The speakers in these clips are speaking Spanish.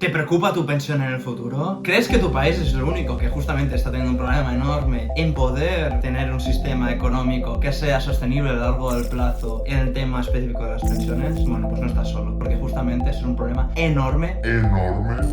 ¿Te preocupa tu pensión en el futuro? ¿Crees que tu país es el único que justamente está teniendo un problema enorme en poder tener un sistema económico que sea sostenible a lo largo del plazo en el tema específico de las pensiones? Bueno, pues no estás solo, porque justamente es un problema enorme,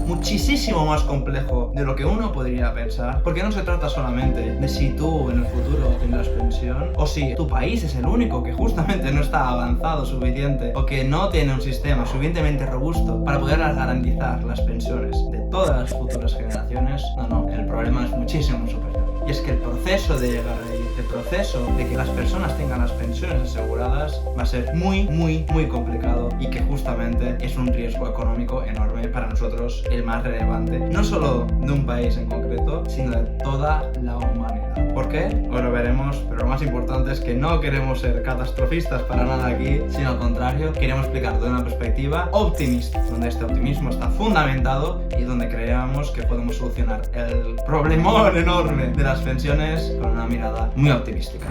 muchísimo más complejo de lo que uno podría pensar, porque no se trata solamente de si tú en el futuro tendrás pensión o si tu país es el único que justamente no está avanzado suficiente o que no tiene un sistema suficientemente robusto para poder garantizar las pensiones de todas las futuras generaciones. No, el problema es muchísimo superior. Y es que el proceso de llegar ahí, el proceso de que las personas tengan las pensiones aseguradas va a ser muy complicado y que justamente es un riesgo económico enorme para nosotros, el más relevante, no solo de un país en concreto, sino de toda la humanidad. ¿Por qué? Pues lo veremos, pero lo más importante es que no queremos ser catastrofistas para nada aquí, sino al contrario, queremos explicar de una perspectiva optimista, donde este optimismo está fundamentado y donde creemos que podemos solucionar el problemón enorme de las pensiones con una mirada muy optimística.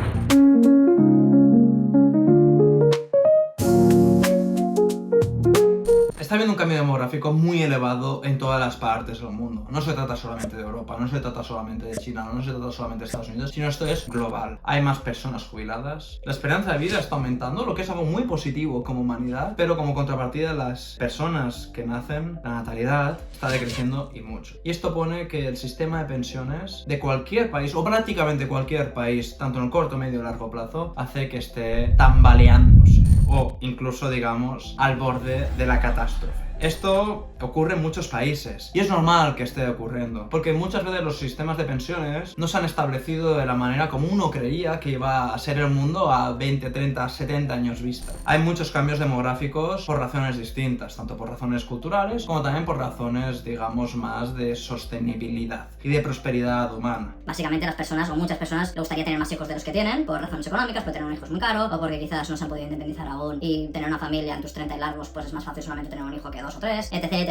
Está habiendo un cambio demográfico muy elevado en todas las partes del mundo. No se trata solamente de Europa, no se trata solamente de China, no se trata solamente de Estados Unidos, sino esto es global. Hay más personas jubiladas, la esperanza de vida está aumentando, lo que es algo muy positivo como humanidad, pero como contrapartida las personas que nacen, la natalidad está decreciendo y mucho. Y esto pone que el sistema de pensiones de cualquier país, o prácticamente cualquier país, tanto en el corto, medio y largo plazo, hace que esté tambaleándose o incluso, digamos, al borde de la catástrofe. Esto ocurre en muchos países y es normal que esté ocurriendo, porque muchas veces los sistemas de pensiones no se han establecido de la manera como uno creía que iba a ser el mundo a 20, 30, 70 años vista. Hay muchos cambios demográficos por razones distintas, tanto por razones culturales como también por razones, digamos, más de sostenibilidad y de prosperidad humana. Básicamente las personas, o muchas personas, le gustaría tener más hijos de los que tienen, por razones económicas, porque tener un hijo es muy caro, o porque quizás no se han podido independizar aún y tener una familia en tus 30 y largos, pues es más fácil solamente tener un hijo que 2 o 3, etc.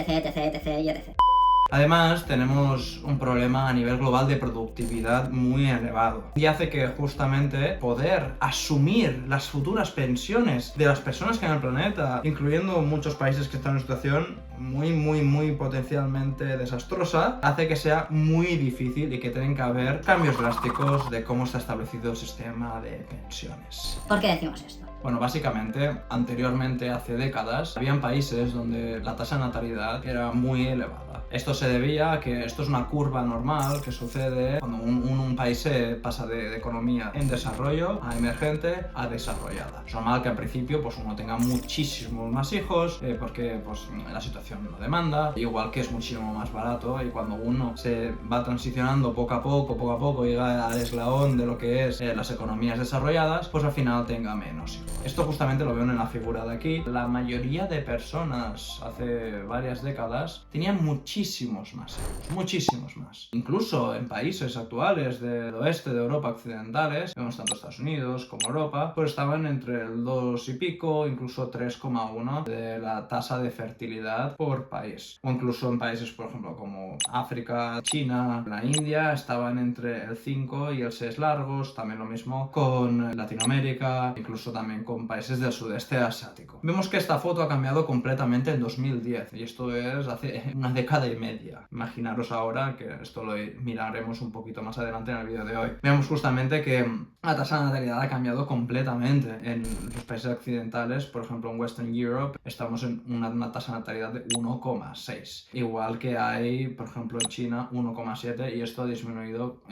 Además, tenemos un problema a nivel global de productividad muy elevado y hace que justamente poder asumir las futuras pensiones de las personas que hay en el planeta, incluyendo muchos países que están en una situación muy potencialmente desastrosa, hace que sea muy difícil y que tienen que haber cambios drásticos de cómo está establecido el sistema de pensiones. ¿Por qué decimos esto? Bueno, básicamente, anteriormente, hace décadas, habían países donde la tasa de natalidad era muy elevada. Esto se debía a que esto es una curva normal que sucede cuando un país se pasa de economía en desarrollo a emergente a desarrollada. Es normal que al principio pues uno tenga muchísimos más hijos porque pues la situación lo demanda, igual que es muchísimo más barato, y cuando uno se va transicionando poco a poco llega al eslabón de lo que es las economías desarrolladas, pues al final tenga menos hijos. Esto justamente lo veo en la figura de aquí. La mayoría de personas hace varias décadas tenían muchísimos más hijos, muchísimos más. Incluso en países actuales del oeste de Europa occidentales, vemos tanto Estados Unidos como Europa, pues estaban entre el 2 y pico, incluso 3,1 de la tasa de fertilidad por país. O incluso en países, por ejemplo, como África, China, la India, estaban entre el 5 y el 6 largos, también lo mismo con Latinoamérica, incluso también con países del sudeste asiático. Vemos que esta foto ha cambiado completamente en 2010 y esto es hace una década y media. Imaginaros ahora, que esto lo miraremos un poquito más adelante en el vídeo de hoy. Vemos justamente que la tasa de natalidad ha cambiado completamente en los países occidentales. Por ejemplo, en Western Europe estamos en una tasa de natalidad de 1,6. Igual que hay, por ejemplo, en China 1,7, y esto ha disminuido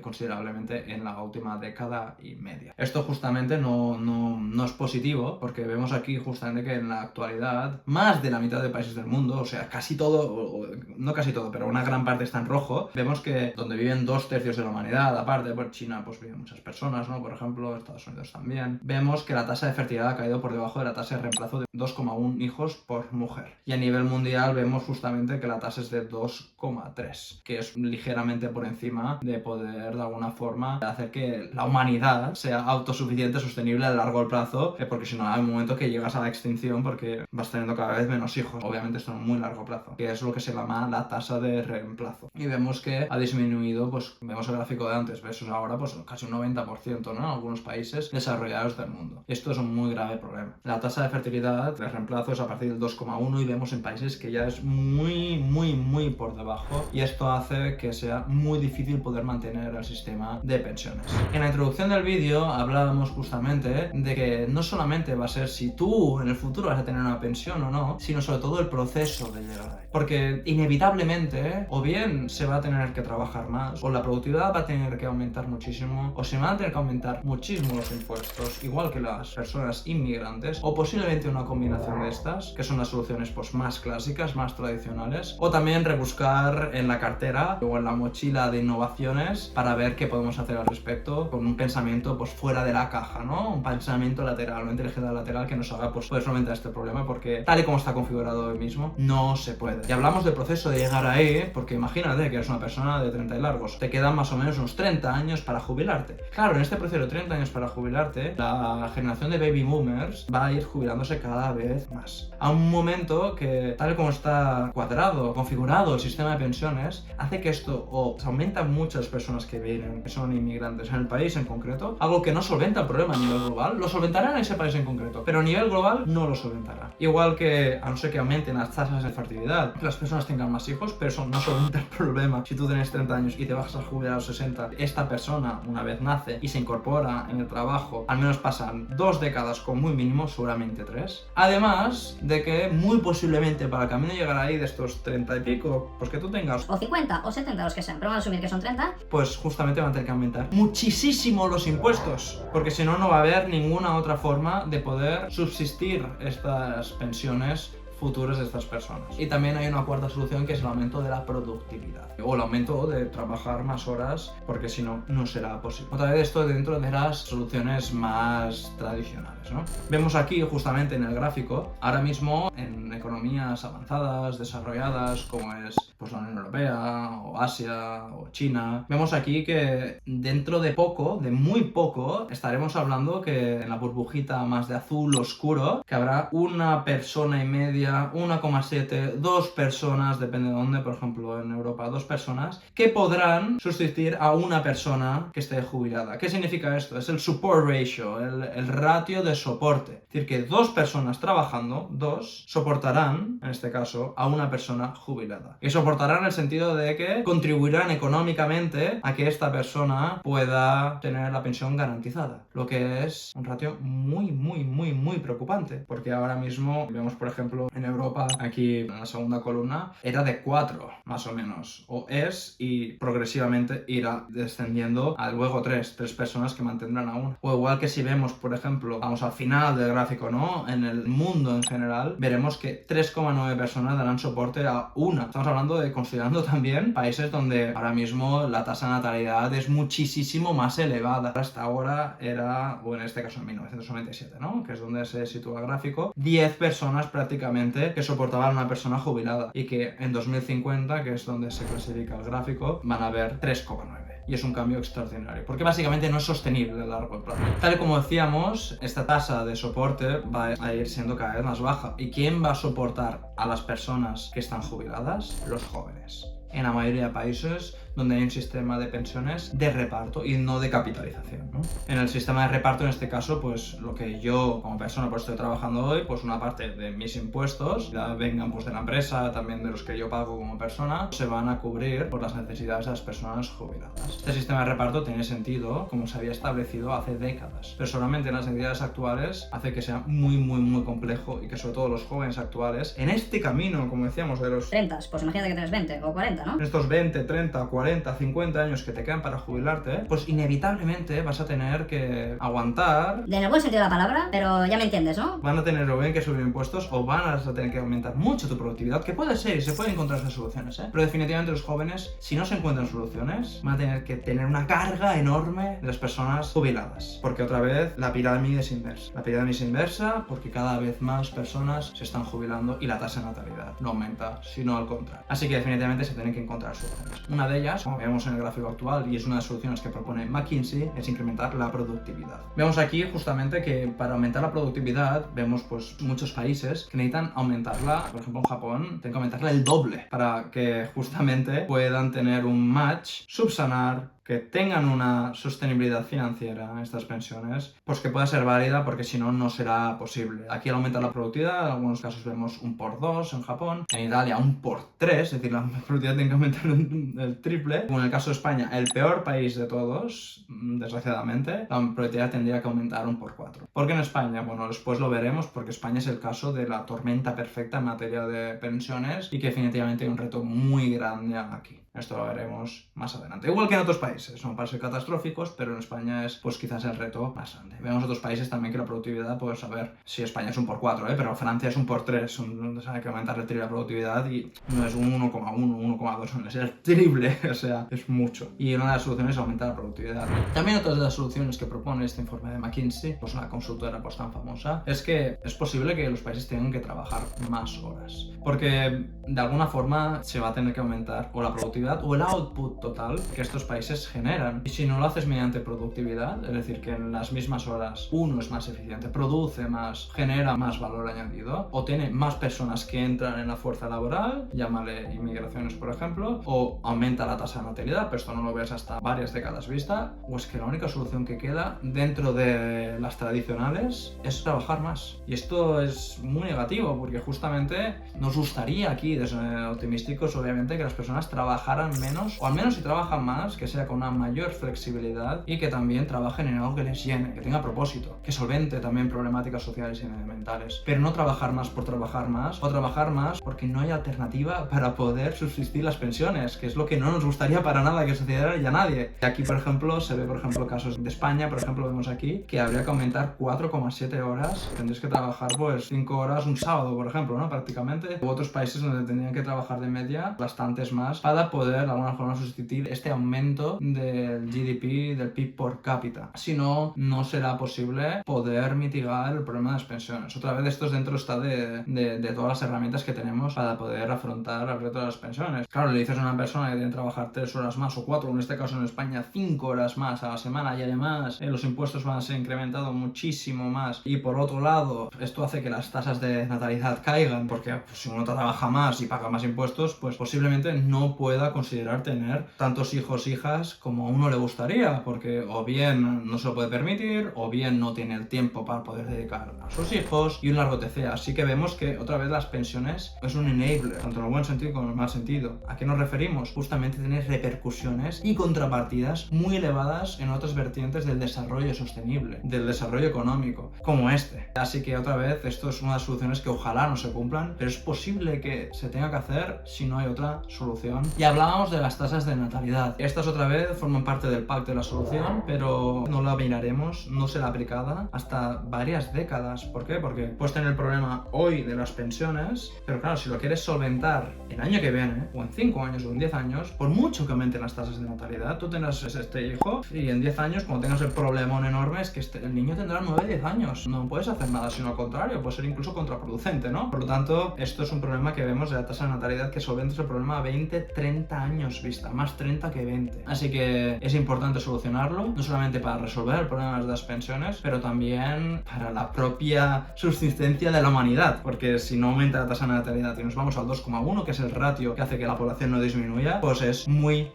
considerablemente en la última década y media. Esto justamente no es positivo, porque vemos aquí justamente que en la actualidad más de la mitad de países del mundo, o sea, casi todo, no casi todo, pero una gran parte está en rojo. Vemos que donde viven 2/3 de la humanidad, aparte por China pues viven muchas personas, ¿no? Por ejemplo, Estados Unidos también. Vemos que la tasa de fertilidad ha caído por debajo de la tasa de reemplazo de 2,1 hijos por mujer. Y a nivel mundial vemos justamente que la tasa es de 2,3, que es ligeramente por encima de poder de alguna forma hacer que la humanidad sea autosuficiente, sostenible a largo plazo, porque si no hay un momento que llegas a la extinción porque vas teniendo cada vez menos hijos. Obviamente esto en un muy largo plazo, que es lo que se llama la tasa de reemplazo. Y vemos que ha disminuido, pues vemos el gráfico de antes versus ahora, pues casi un 90%, ¿no? En algunos países desarrollados del mundo. Esto es un muy grave problema. La tasa de fertilidad de reemplazo es a partir del 2,1 y vemos en países que ya es muy por debajo, y esto hace que sea muy difícil poder mantener el sistema de pensiones. En la introducción del vídeo hablábamos justamente de que no solamente va a ser si tú en el futuro vas a tener una pensión o no, sino sobre todo el proceso de llegar ahí. Porque inevitablemente, o bien se va a tener que trabajar más, o la productividad va a tener que aumentar muchísimo, o se van a tener que aumentar muchísimo los impuestos, igual que las personas inmigrantes, o posiblemente una combinación de estas, que son las soluciones pues más clásicas, más tradicionales, o también rebuscar en la cartera o en la mochila de innovaciones para ver qué podemos hacer al respecto con un pensamiento pues fuera de la caja, ¿no? Un pensamiento lateral, una inteligencia lateral que nos haga pues poder solventar este problema, porque tal y como está configurado hoy mismo, no se puede. Y hablamos del proceso de llegar ahí, porque imagínate que eres una persona de 30 y largos, te quedan más o menos unos 30 años para jubilarte. Claro, en este proceso de 30 años para jubilarte, la generación de baby boomers va a ir jubilándose cada vez más. A un momento que, tal y como está cuadrado, configurado el sistema de pensiones, hace que esto o se aumentan muchas personas que vienen, que son inmigrantes en el país en concreto, algo que no solventa el problema a nivel global, lo solventará en ese país en concreto, pero a nivel global no lo solventará. Igual que, a no ser que aumenten las tasas de fertilidad, que las personas tengan más hijos, pero eso no solventa el problema. Si tú tienes 30 años y te vas a jubilar a los 60, esta persona una vez nace y se incorpora en el trabajo, al menos pasan 2 décadas con muy mínimo, seguramente 3. Además de que muy posiblemente para el camino de llegar ahí de estos 30 y pico, pues que tú tengas o 50 o 70, los que sean, pero vamos a asumir que son 30, pues justamente van a tener que aumentar muchísimo los impuestos, porque si no, no va a haber ninguna otra forma de poder subsistir estas pensiones futuras de estas personas. Y también hay una cuarta solución, que es el aumento de la productividad o el aumento de trabajar más horas, porque si no, no será posible. Otra vez esto dentro de las soluciones más tradicionales, ¿no? Vemos aquí justamente en el gráfico, ahora mismo en economías avanzadas, desarrolladas, como es pues la Unión Europea o Asia o China, vemos aquí que dentro de poco, de muy poco, estaremos hablando que en la burbujita más de azul oscuro, que habrá una persona y media, 1,7, 2 personas, depende de dónde, por ejemplo en Europa, 2 personas, que podrán sustituir a una persona que esté jubilada. ¿Qué significa esto? Es el support ratio, el ratio de soporte. Es decir, que 2 personas trabajando, 2, soportarán, en este caso, a una persona jubilada. Y soportarán en el sentido de que contribuirán económicamente a que esta persona pueda tener la pensión garantizada. Lo que es un ratio muy preocupante, porque ahora mismo vemos, por ejemplo, en Europa, aquí en la segunda columna, era de 4, más o menos, o es, y progresivamente irá descendiendo a luego 3 personas que mantendrán a una. O igual que si vemos, por ejemplo, vamos al final del gráfico, ¿no? En el mundo en general, veremos que 3,9 personas darán soporte a una. Estamos hablando de, considerando también países donde ahora mismo la tasa de natalidad es muchísimo más elevada. Hasta ahora era, o en este caso en 1997, ¿no? Que es donde se sitúa el gráfico, 10 personas prácticamente que soportaban a una persona jubilada, y que en 2050, que es donde se clasifica el gráfico, van a haber 3,9. Y es un cambio extraordinario, porque básicamente no es sostenible a largo plazo. Tal y como decíamos, esta tasa de soporte va a ir siendo cada vez más baja. ¿Y quién va a soportar a las personas que están jubiladas? Los jóvenes. En la mayoría de países donde hay un sistema de pensiones de reparto y no de capitalización, ¿no? En el sistema de reparto, en este caso, pues lo que yo como persona pues estoy trabajando hoy, pues una parte de mis impuestos, ya vengan pues de la empresa, también de los que yo pago como persona, se van a cubrir por las necesidades de las personas jubiladas. Este sistema de reparto tiene sentido como se había establecido hace décadas, pero solamente en las necesidades actuales hace que sea muy complejo, y que sobre todo los jóvenes actuales, en este camino, como decíamos, de los 30, pues imagínate que tienes 20 o 40, ¿no? En estos 20, 30, 40, 50 años que te quedan para jubilarte, pues inevitablemente vas a tener que aguantar. En el buen sentido de la palabra, pero ya me entiendes, ¿no? Van a tener o bien que subir impuestos, o van a tener que aumentar mucho tu productividad, que puede ser y se pueden encontrar esas soluciones, ¿eh? Pero definitivamente los jóvenes, si no se encuentran soluciones, van a tener que tener una carga enorme de las personas jubiladas. Porque otra vez la pirámide es inversa. La pirámide es inversa porque cada vez más personas se están jubilando y la tasa de natalidad no aumenta, sino al contrario. Así que definitivamente se tiene tienen que encontrar soluciones. Una de ellas, como vemos en el gráfico actual, y es una de las soluciones que propone McKinsey, es incrementar la productividad. Vemos aquí justamente que para aumentar la productividad, vemos pues muchos países que necesitan aumentarla. Por ejemplo, en Japón, tienen que aumentarla el doble para que justamente puedan tener un match, subsanar, que tengan una sostenibilidad financiera en estas pensiones, pues que pueda ser válida, porque si no, no será posible. Aquí al aumentar la productividad, en algunos casos vemos un por 2 en Japón, en Italia un por 3, es decir, la productividad tiene que aumentar el triple. Como en el caso de España, el peor país de todos, desgraciadamente, la productividad tendría que aumentar un por 4. ¿Por qué en España? Bueno, después lo veremos, porque España es el caso de la tormenta perfecta en materia de pensiones y que definitivamente hay un reto muy grande aquí. Esto lo veremos más adelante. Igual que en otros países, son países catastróficos, pero en España es pues quizás el reto más grande. Vemos otros países también que la productividad, pues a ver, si España es un por 4, pero Francia es un por 3, hay que aumentar el triple la productividad y no es un 1,1, 1,2, es el triple, o sea, es mucho. Y una de las soluciones es aumentar la productividad. También otras de las soluciones que propone este informe de McKinsey, pues una consultora pues tan famosa, es que es posible que los países tengan que trabajar más horas, porque de alguna forma se va a tener que aumentar o la productividad o el output total que estos países generan. Y si no lo haces mediante productividad, es decir, que en las mismas horas uno es más eficiente, produce más, genera más valor añadido, o tiene más personas que entran en la fuerza laboral, llámale inmigraciones por ejemplo, o aumenta la tasa de natalidad, pero esto no lo ves hasta varias décadas vista, o es que la única solución que queda dentro de las tradicionales es trabajar más. Y esto es muy negativo, porque justamente nos gustaría aquí, desde optimísticos obviamente, que las personas trabajaran menos, o al menos si trabajan más, que sea con una mayor flexibilidad y que también trabajen en algo que les llene, que tenga propósito, que solvente también problemáticas sociales y mentales, pero no trabajar más por trabajar más, o trabajar más porque no hay alternativa para poder subsistir las pensiones, que es lo que no nos gustaría para nada que sucediera ya a nadie. Y aquí, por ejemplo, se ve, por ejemplo, casos de España, por ejemplo, vemos aquí que habría que aumentar 4,7 horas, tendréis que trabajar pues 5 horas un sábado, por ejemplo, ¿no? Prácticamente, u otros países donde tendrían que trabajar de media bastantes más para poder de alguna forma sustituir este aumento del GDP, del PIB por cápita. Si no, no será posible poder mitigar el problema de las pensiones. Otra vez, esto es dentro de todas las herramientas que tenemos para poder afrontar el reto de las pensiones. Claro, le dices a una persona que tiene que trabajar 3 horas más o 4, en este caso en España 5 horas más a la semana, y además los impuestos van a ser incrementados muchísimo más, y por otro lado esto hace que las tasas de natalidad caigan, porque pues, si uno trabaja más y paga más impuestos, pues posiblemente no pueda considerar tener tantos hijos hijas como a uno le gustaría, porque o bien no se lo puede permitir, o bien no tiene el tiempo para poder dedicar a sus hijos, y un largo etcétera. Así que vemos que otra vez las pensiones es un enabler, tanto en el buen sentido como en el mal sentido. ¿A qué nos referimos? Justamente tiene repercusiones y contrapartidas muy elevadas en otras vertientes del desarrollo sostenible, del desarrollo económico, como este. Así que otra vez esto es una de las soluciones que ojalá no se cumplan, pero es posible que se tenga que hacer si no hay otra solución. Y hablábamos de las tasas de natalidad. Estas otra vez forman parte del pacto de la solución, pero no la miraremos, no será aplicada hasta varias décadas. ¿Por qué? Porque puedes tener el problema hoy de las pensiones, pero claro, si lo quieres solventar el año que viene, o en 5 años, o en 10 años, por mucho que aumenten las tasas de natalidad, tú tendrás este hijo y en 10 años, cuando tengas el problemón enorme, es que el niño tendrá 9-10 años. No puedes hacer nada, sino al contrario, puede ser incluso contraproducente, ¿no? Por lo tanto, esto es un problema que vemos de la tasa de natalidad que solventa el problema a 20-30 años vista, más 30 que 20. Así que es importante solucionarlo, no solamente para resolver el problema de las pensiones, pero también para la propia subsistencia de la humanidad, porque si no aumenta la tasa de natalidad y nos vamos al 2,1, que es el ratio que hace que la población no disminuya, pues es muy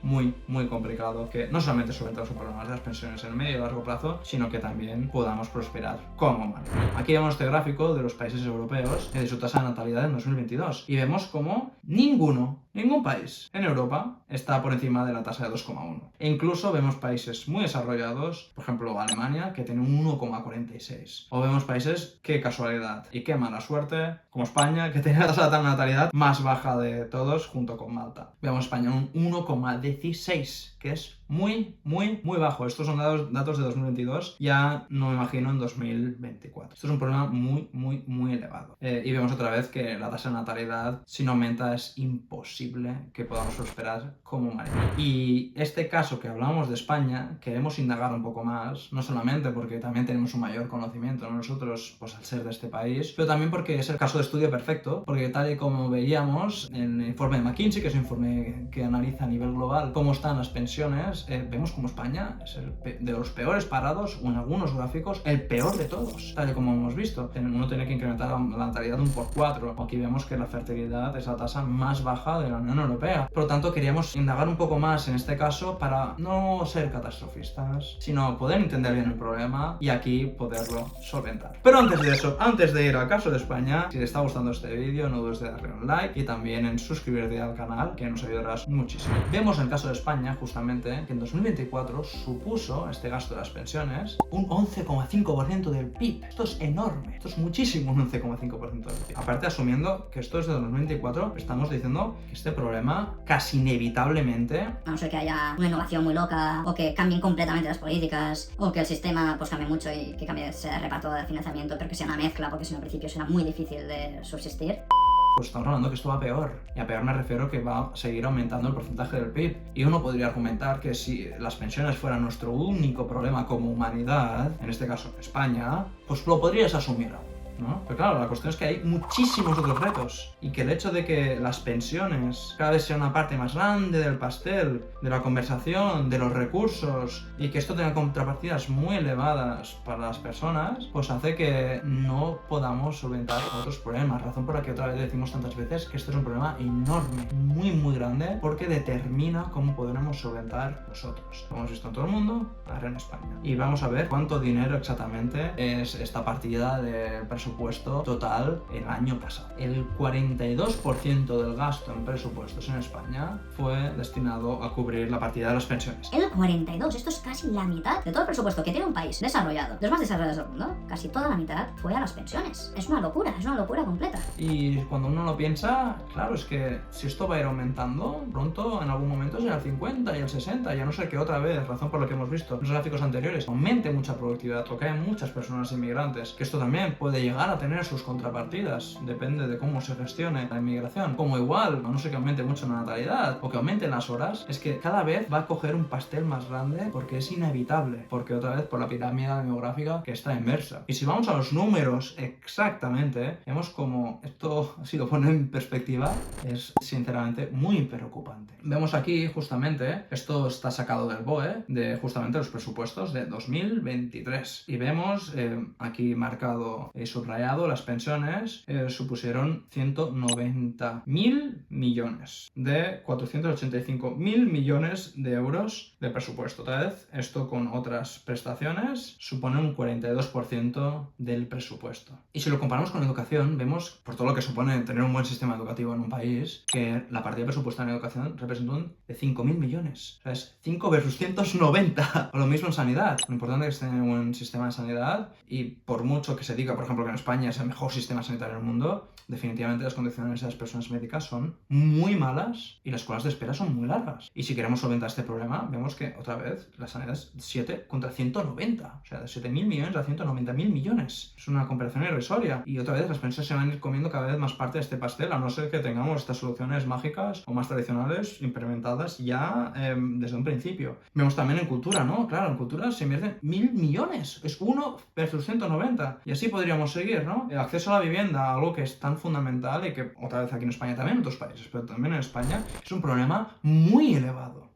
complicado que no solamente solventemos los problemas de las pensiones en el medio y largo plazo, sino que también podamos prosperar como humanidad. Aquí vemos este gráfico de los países europeos y de su tasa de natalidad en 2022 y vemos como ningún país en Europa está por encima de la tasa de 2,1. E incluso vemos países muy desarrollados, por ejemplo Alemania, que tiene un 1,46. O vemos países, qué casualidad y qué mala suerte, como España, que tiene la tasa de natalidad más baja de todos junto con Malta. Vemos España un 1,16, que es muy bajo. Estos son datos de 2022, ya no me imagino en 2024. Esto es un problema muy elevado. Y vemos otra vez que la tasa de natalidad, si no aumenta, es imposible que podamos prosperar como humanidad. Y este caso que hablamos de España, queremos indagar un poco más, no solamente porque también tenemos un mayor conocimiento, ¿no? Nosotros, pues al ser de este país, pero también porque es el caso de estudio perfecto, porque tal y como veíamos en el informe de McKinsey, que es un informe que analiza a nivel global cómo están las pensiones, vemos como España es de los peores parados, o en algunos gráficos, el peor de todos, tal y como hemos visto. Uno tiene que incrementar la natalidad un por 4. Aquí vemos que la fertilidad es la tasa más baja de la Unión Europea. Por lo tanto, queríamos indagar un poco más en este caso para no ser catastrofistas, sino poder entender bien el problema y aquí poderlo solventar. Pero antes de eso, antes de ir al caso de España, si te está gustando este vídeo, no dudes de darle un like y también en suscribirte al canal, que nos ayudarás muchísimo. Vemos en el caso de España, justamente, que en 2024 supuso este gasto de las pensiones un 11,5% del PIB. Esto es enorme, esto es muchísimo, un 11,5% del PIB. Aparte, asumiendo que esto es de 2024, estamos diciendo que este problema casi inevitablemente, a no ser que haya una innovación muy loca, o que cambien completamente las políticas, o que el sistema pues cambie mucho y que cambie ese reparto de financiamiento, pero que sea una mezcla, porque si no al principio será muy difícil de subsistir. pues estamos hablando que esto va peor. Y a peor me refiero que va a seguir aumentando el porcentaje del PIB. Y uno podría argumentar que si las pensiones fueran nuestro único problema como humanidad, en este caso España, pues lo podrías asumir, ¿no? Pero claro, la cuestión es que hay muchísimos otros retos y que el hecho de que las pensiones cada vez sea una parte más grande del pastel, de la conversación, de los recursos y que esto tenga contrapartidas muy elevadas para las personas, pues hace que no podamos solventar otros problemas. Razón por la que otra vez decimos tantas veces que esto es un problema enorme, muy grande, porque determina cómo podremos solventar nosotros. Lo hemos visto en todo el mundo, ahora en España. Y vamos a ver cuánto dinero exactamente es esta partida del presupuesto total el año pasado. El 42% del gasto en presupuestos en España fue destinado a cubrir la partida de las pensiones. El 42, esto es casi la mitad de todo el presupuesto que tiene un país desarrollado, de los más desarrollados del mundo. Casi toda la mitad fue a las pensiones. Es una locura completa. Y cuando uno lo piensa, claro, es que si esto va a ir aumentando, pronto en algún momento será el 50 y el 60, ya no sé qué otra vez, razón por la que hemos visto en los gráficos anteriores, aumente mucha productividad o que haya muchas personas inmigrantes, que esto también puede llegar a tener sus contrapartidas, depende de cómo se gestione la inmigración. Como igual, a no ser que aumente mucho la natalidad o que aumenten las horas, es que cada vez va a coger un pastel más grande porque es inevitable, porque otra vez por la pirámide demográfica que está inversa. Y si vamos a los números exactamente, vemos como esto, si lo pone en perspectiva, es sinceramente muy preocupante. Vemos aquí justamente, esto está sacado del BOE, de justamente los presupuestos de 2023. Y vemos aquí marcado y subrayado, las pensiones supusieron 190.000 millones de 485.000 millones de euros de presupuesto. Otra vez, esto con otras prestaciones supone un 42% del presupuesto. Y si lo comparamos con educación, vemos, por todo lo que supone tener un buen sistema educativo en un país, que la partida presupuestaria en educación representa un de 5.000 millones. O sea, es 5 versus 190. O lo mismo en sanidad. Lo importante es tener un buen sistema de sanidad y por mucho que se diga, por ejemplo, que en España es el mejor sistema sanitario del mundo, definitivamente las condiciones de las personas médicas son muy malas y las colas de espera son muy largas. Y si queremos solventar este problema, vemos que otra vez la sanidad es 7 contra 190. O sea, de 7.000 millones a 190.000 millones. Es una comparación irrisoria. Y otra vez las pensiones se van a ir comiendo cada vez más parte de este pastel, a no ser que tengamos estas soluciones mágicas o más tradicionales implementadas ya desde un principio. Vemos también en cultura, ¿no? Claro, en cultura se invierten 1.000 millones. Es 1 versus 190. Y así podríamos seguir, ¿no? El acceso a la vivienda, algo que es tan fundamental y que otra vez aquí en España también, en otros países, pero también en España, es un problema muy elevado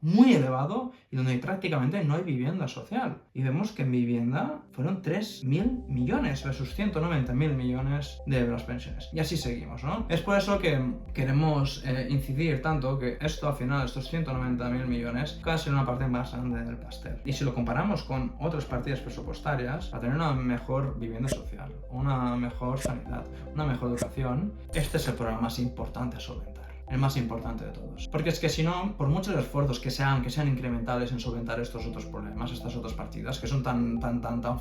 y donde prácticamente no hay vivienda social. Y vemos que en vivienda fueron 3.000 millones versus 190.000 millones de las pensiones. Y así seguimos, ¿no? Es por eso que queremos incidir tanto que esto al final, estos 190.000 millones, casi una parte más grande del pastel. Y si lo comparamos con otras partidas presupuestarias, para tener una mejor vivienda social, una mejor sanidad, una mejor educación, este es el problema más importante a solventar. el más importante de todos. Porque es que si no, por muchos esfuerzos que sean incrementables en solventar estos otros problemas, estas otras partidas que son tan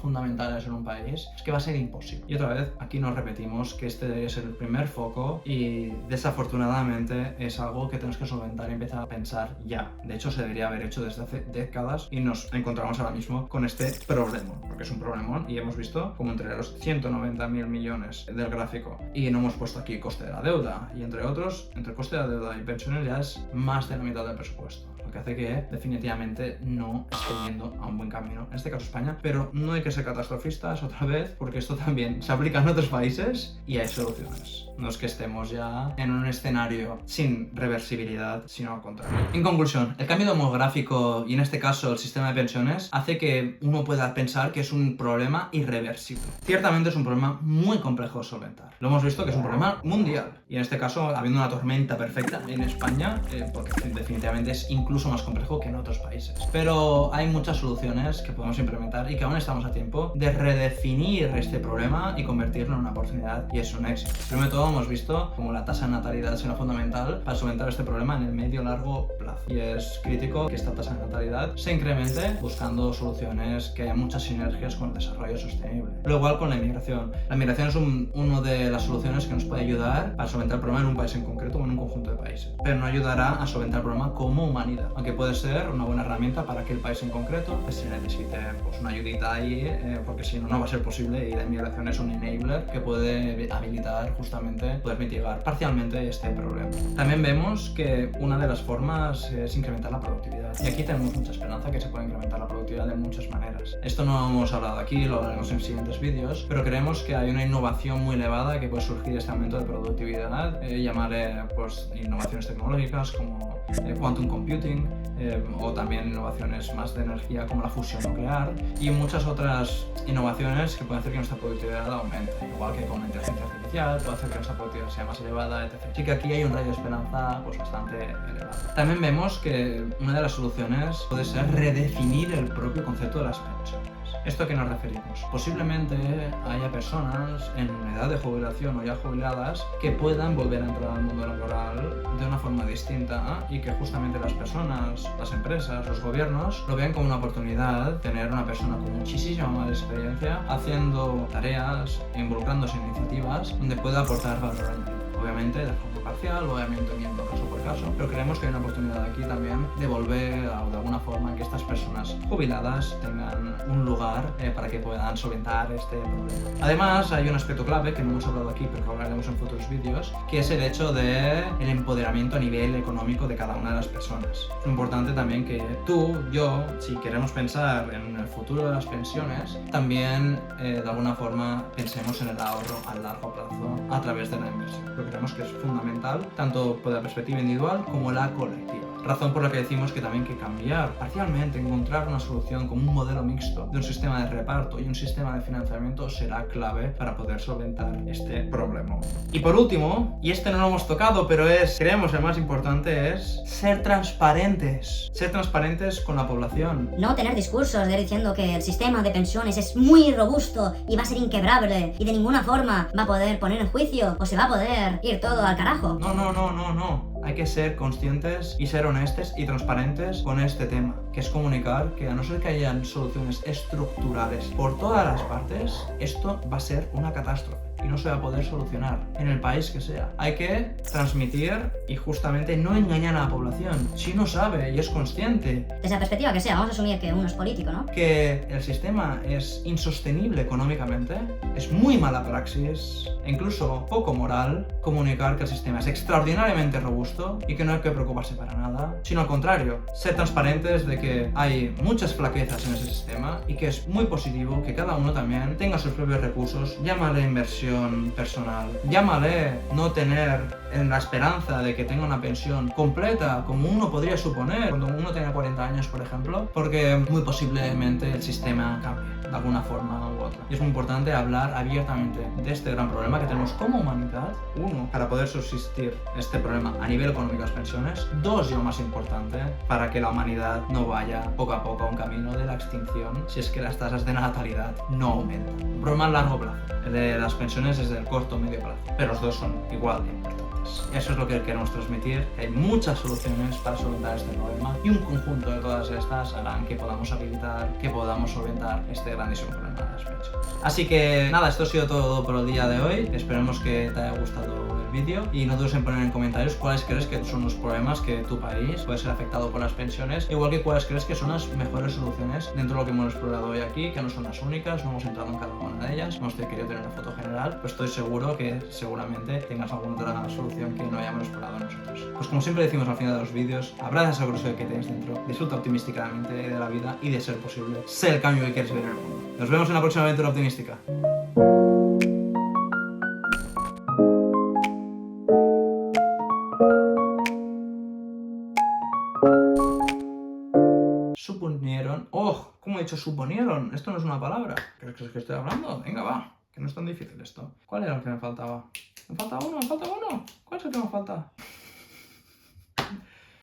fundamentales en un país, es que va a ser imposible. Y otra vez, aquí nos repetimos que este debería ser el primer foco y desafortunadamente es algo que tenemos que solventar y empezar a pensar ya. De hecho, se debería haber hecho desde hace décadas y nos encontramos ahora mismo con este problema, porque es un problemón y hemos visto como entre los 190.000 millones del gráfico y no hemos puesto aquí coste de la deuda y entre otros, entre coste de la deuda y pensiones ya es más de la mitad del presupuesto, lo que hace que definitivamente no esté yendo a un buen camino, en este caso España, pero no hay que ser catastrofistas otra vez porque esto también se aplica en otros países y hay soluciones. No es que estemos ya en un escenario sin reversibilidad, sino al contrario. En conclusión, el cambio demográfico y en este caso el sistema de pensiones hace que uno pueda pensar que es un problema irreversible. Ciertamente es un problema muy complejo de solventar. Lo hemos visto que es un problema mundial y en este caso habiendo una tormenta perfecta en España, porque definitivamente es incluso más complejo que en otros países. Pero hay muchas soluciones que podemos implementar y que aún estamos a tiempo de redefinir este problema y convertirlo en una oportunidad y es un éxito. Primero de todo hemos visto como la tasa de natalidad será fundamental para solventar este problema en el medio-largo plazo y es crítico que esta tasa de natalidad se incremente buscando soluciones que haya muchas sinergias con el desarrollo sostenible. Lo igual con la inmigración. La inmigración es una de las soluciones que nos puede ayudar a solventar el problema en un país en concreto o en un conjunto de países, pero no ayudará a solventar el problema como humanidad, aunque puede ser una buena herramienta para aquel país en concreto que se necesite pues, una ayudita ahí, porque si no, no va a ser posible y la inmigración es un enabler que puede habilitar justamente poder mitigar parcialmente este problema. También vemos que una de las formas es incrementar la productividad y aquí tenemos mucha esperanza que se puede incrementar la productividad de muchas maneras. Esto no hemos hablado aquí, lo hablaremos en siguientes vídeos, pero creemos que hay una innovación muy elevada que puede surgir de este aumento de productividad, llamaré pues innovaciones tecnológicas como quantum computing o también innovaciones más de energía como la fusión nuclear y muchas otras innovaciones que pueden hacer que nuestra productividad aumente, igual que con la inteligencia artificial puede hacer que nuestra productividad sea más elevada, etc. Así que aquí hay un rayo de esperanza pues bastante elevado. También vemos que una de las soluciones puede ser redefinir el propio concepto de las pensiones. ¿Esto a qué nos referimos? Posiblemente haya personas en edad de jubilación o ya jubiladas que puedan volver a entrar al mundo laboral de una forma distinta y que justamente las personas, las empresas, los gobiernos lo vean como una oportunidad tener una persona con muchísima más experiencia haciendo tareas, involucrándose en iniciativas donde pueda aportar valor añadido. Obviamente de forma parcial, obviamente viendo caso por caso, pero creemos que hay una oportunidad aquí también de volver o de alguna forma que estas personas jubiladas tengan un lugar para que puedan solventar este problema. Además hay un aspecto clave que no hemos hablado aquí pero que hablaremos en futuros vídeos, que es el hecho del empoderamiento a nivel económico de cada una de las personas. Es importante también que tú, yo, si queremos pensar en el futuro de las pensiones, también de alguna forma pensemos en el ahorro a largo plazo a través de la inversión. Creemos que es fundamental tanto por la perspectiva individual como la colectiva. Razón por la que decimos que también hay que cambiar parcialmente, encontrar una solución como un modelo mixto de un sistema de reparto y un sistema de financiamiento será clave para poder solventar este problema. Y por último, y este no lo hemos tocado, pero creemos el más importante es ser transparentes. Ser transparentes con la población. No tener discursos diciendo que el sistema de pensiones es muy robusto y va a ser inquebrable y de ninguna forma va a poder poner en juicio o se va a poder ir todo al carajo. No. Hay que ser conscientes y ser honestos y transparentes con este tema, que es comunicar que a no ser que hayan soluciones estructurales por todas las partes, esto va a ser una catástrofe y no se va a poder solucionar en el país que sea. Hay que transmitir y justamente no engañar a la población. Si uno sabe y es consciente desde la perspectiva que sea, vamos a asumir que uno es político, ¿no? Que el sistema es insostenible económicamente, es muy mala praxis e incluso poco moral comunicar que el sistema es extraordinariamente robusto y que no hay que preocuparse para nada, sino al contrario, ser transparentes de que hay muchas flaquezas en ese sistema y que es muy positivo que cada uno también tenga sus propios recursos, llámale inversión personal, llámale no tener en la esperanza de que tenga una pensión completa como uno podría suponer cuando uno tenga 40 años, por ejemplo, porque muy posiblemente el sistema cambie de alguna forma u otra. Y es muy importante hablar abiertamente de este gran problema que tenemos como humanidad. Uno, para poder subsistir este problema a nivel económico de las pensiones. Dos, y lo más importante, para que la humanidad no vaya poco a poco a un camino de la extinción si es que las tasas de natalidad no aumentan. Un problema a largo plazo. El de las pensiones es del corto o medio plazo, pero los dos son igual de importantes. soluciones. Eso es lo que queremos transmitir, que hay muchas soluciones para solventar este problema y un conjunto de todas estas harán que podamos habilitar, que podamos solventar este grandísimo problema de las pensiones. Así que nada, esto ha sido todo por el día de hoy. Esperemos que te haya gustado el vídeo y no dudes en poner en comentarios cuáles crees que son los problemas que tu país puede ser afectado por las pensiones, igual que cuáles crees que son las mejores soluciones dentro de lo que hemos explorado hoy aquí, que no son las únicas, no hemos entrado en cada una de ellas, hemos querido tener una foto general, pero estoy seguro que seguramente tengas alguna otra solución que no hayamos explorado nosotros. Pues como siempre decimos al final de los vídeos, abraza esa curiosidad que tienes dentro, disfruta optimísticamente de la vida y de ser posible, sé el cambio que quieres ver en el mundo. Nos vemos en la próxima aventura optimística. Suponieron... ¡Oh! ¿Cómo he dicho suponieron? Esto no es una palabra. ¿Qué crees que estoy hablando? Venga, va. Que no es tan difícil esto. ¿Cuál era el que me faltaba? ¿Me falta uno? ¿Me falta uno? ¿Cuál es el que me falta?